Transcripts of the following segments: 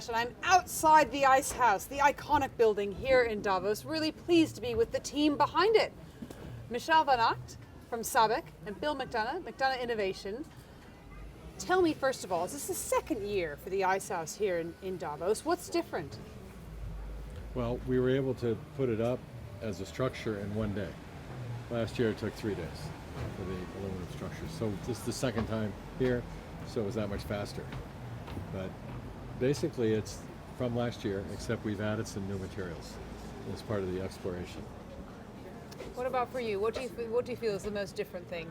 Lush, and I'm outside the Ice House, the iconic building here in Davos. Really pleased to be with the team behind it. Michel van Acht from SABIC and Bill McDonough, McDonough Innovation. Tell me, first of all, is this the second year for the Ice House here in Davos? What's different? Well, we were able to put it up as a structure in one day. Last year it took 3 days for the aluminum structure. So this is the second time here, so it was that much faster. But basically it's from last year, except we've added some new materials as part of the exploration. What about for you? What do you feel is the most different thing?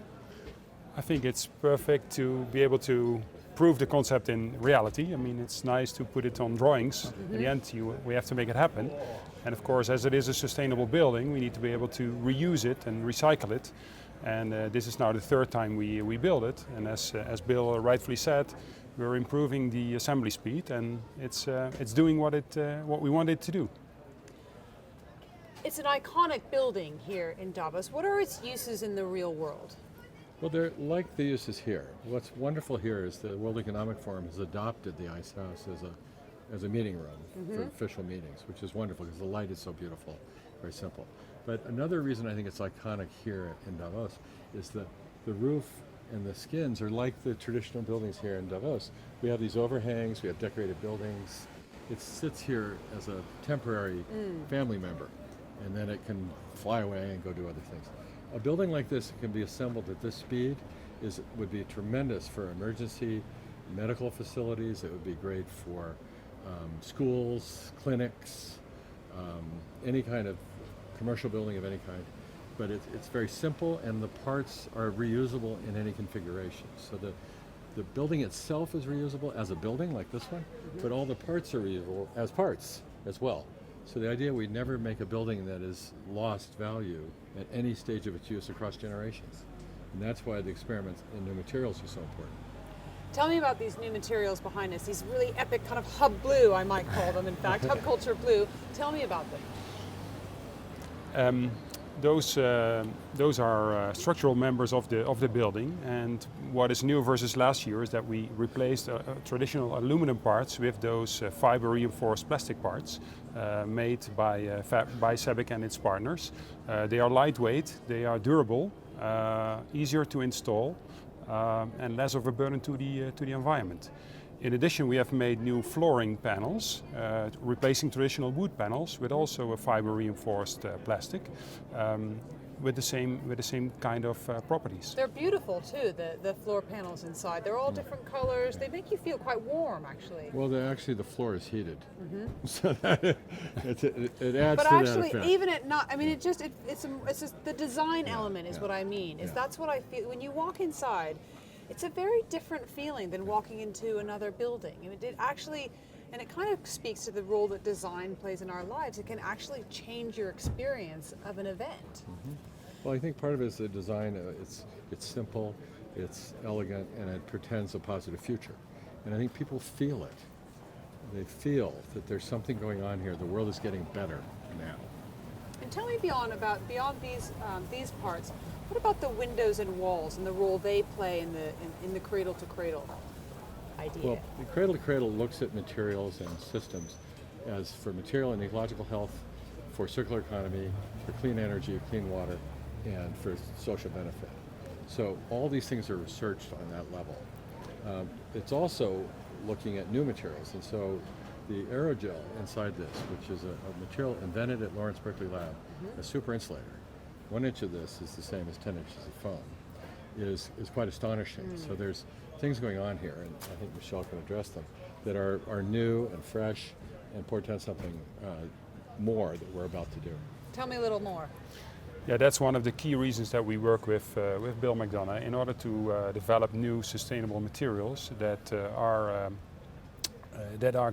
I think it's perfect to be able to prove the concept in reality. I mean, it's nice to put it on drawings. In the end, we have to make it happen. And of course, as it is a sustainable building, we need to be able to reuse it and recycle it. And this is now the third time we build it. And as Bill rightfully said, we're improving the assembly speed, and it's doing what we want it to do. It's an iconic building here in Davos. What are its uses in the real world? Well, they're like the uses here. What's wonderful here is the World Economic Forum has adopted the Ice House as a meeting room for official meetings, which is wonderful because the light is so beautiful, very simple. But another reason I think it's iconic here in Davos is the roof and the skins are like the traditional buildings here in Davos. We have these overhangs, we have decorated buildings. It sits here as a temporary family member, and then it can fly away and go do other things. A building like this can be assembled at this speed would be tremendous for emergency medical facilities. It would be great for schools, clinics, any kind of commercial building of any kind. But it's very simple, and the parts are reusable in any configuration. So the building itself is reusable as a building like this one, but all the parts are reusable as parts as well. So the idea we'd never make a building that is lost value at any stage of its use across generations. And that's why the experiments in new materials are so important. Tell me about these new materials behind us, these really epic kind of hub blue, I might call them, in fact, hub culture blue. Tell me about them. Those are structural members of the building, and what is new versus last year is that we replaced traditional aluminum parts with those fiber reinforced plastic parts made by SABIC and its partners. They are lightweight, they are durable, easier to install, and less of a burden to the environment. In addition, we have made new flooring panels, replacing traditional wood panels with also a fiber reinforced plastic with the same kind of properties. They're beautiful too, the floor panels inside. They're all different colors. They make you feel quite warm, actually. Well, actually the floor is heated, so that it adds to that But actually, effect. even at not, I mean, it's just the design element is what I mean. That's what I feel when you walk inside. It's a very different feeling than walking into another building. I mean, it actually, and it kind of speaks to the role that design plays in our lives. It can actually change your experience of an event. Well, I think part of it is the design. It's simple, it's elegant, and it pretends a positive future. And I think people feel it. They feel that there's something going on here. The world is getting better now. And tell me beyond these parts. What about the windows and walls and the role they play in the cradle to cradle idea? Well, the cradle to cradle looks at materials and systems as for material and ecological health, for circular economy, for clean energy, clean water, and for social benefit. So all these things are researched on that level. It's also looking at new materials, and so the aerogel inside this, which is a material invented at Lawrence Berkeley Lab, a super insulator. 1 inch of this is the same as 10 inches of foam, is quite astonishing. So there's things going on here, and I think Michel can address them, that are new and fresh and portend something more that we're about to do. Tell me a little more. Yeah, that's one of the key reasons that we work with Bill McDonough in order to develop new sustainable materials that are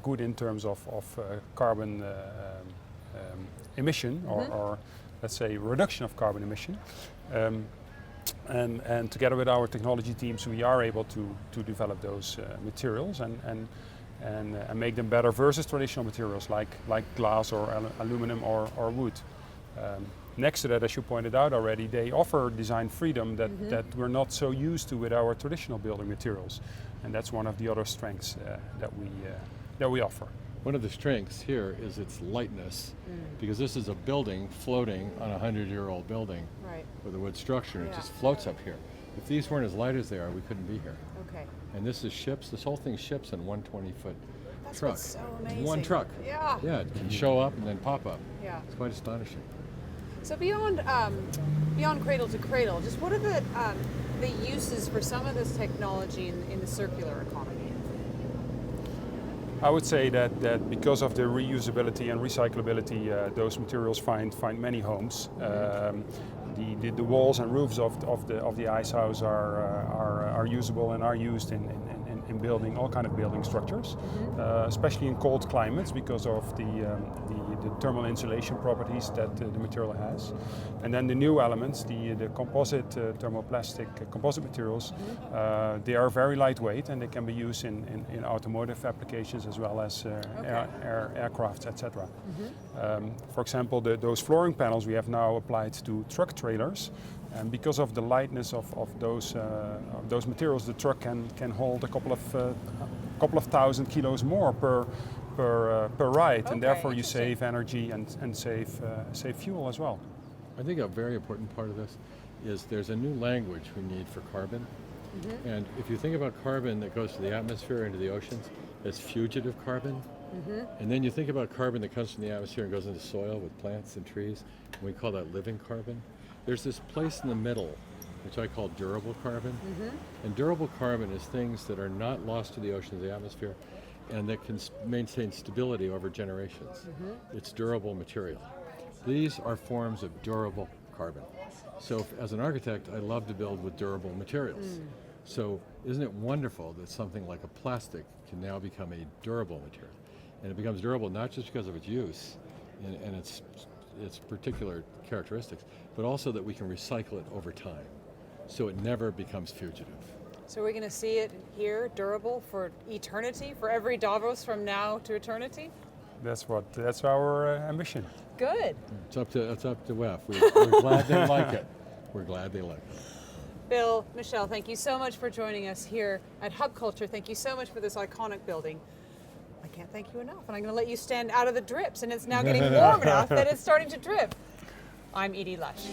good in terms of carbon emission or let's say reduction of carbon emission. And together with our technology teams, we are able to develop those materials and make them better versus traditional materials like glass or aluminum or wood. Next to that, as you pointed out already, they offer design freedom that we're not so used to with our traditional building materials, and that's one of the other strengths that we offer. one of the strengths here is its lightness, because this is a building floating on a 100-year-old building Right. with a wood structure, and it Yeah. just floats up here. If these weren't as light as they are, we couldn't be here. Okay. And this is ships, this whole thing ships in one 20-foot That's truck. what's so amazing. One truck. Yeah. Yeah, it can show up and then pop up. Yeah. It's quite astonishing. So beyond cradle to cradle, just what are the uses for some of this technology in the circular economy? I would say that because of the reusability and recyclability, those materials find many homes. The walls and roofs of the ice house are usable and are used in building all kind of building structures, especially in cold climates because of the thermal insulation properties that the material has. And then the new elements, the composite thermoplastic composite materials, they are very lightweight and they can be used in automotive applications as well as aircrafts, etc. For example, those flooring panels we have now applied to truck trailers. And because of the lightness of those materials, the truck can hold a couple of thousand kilos more per ride, and therefore you save energy and save fuel as well. I think a very important part of this is there's a new language we need for carbon. And if you think about carbon that goes to the atmosphere into the oceans, it's fugitive carbon. And then you think about carbon that comes from the atmosphere and goes into soil with plants and trees, and we call that living carbon. There's this place in the middle, which I call durable carbon. And durable carbon is things that are not lost to the ocean, the atmosphere, and that can maintain stability over generations. It's durable material. These are forms of durable carbon. So as an architect, I love to build with durable materials. So isn't it wonderful that something like a plastic can now become a durable material? And it becomes durable not just because of its use and its particular characteristics, but also that we can recycle it over time, so it never becomes fugitive. So we're going to see it here, durable for eternity, for every Davos from now to eternity? That's our ambition. Good. It's up to WEF. We're glad they like it. We're glad they like it. Bill, Michelle, thank you so much for joining us here at Hub Culture. Thank you so much for this iconic building. I can't thank you enough, and I'm going to let you stand out of the drips, and it's now getting warm enough that it's starting to drip. I'm Edie Lush.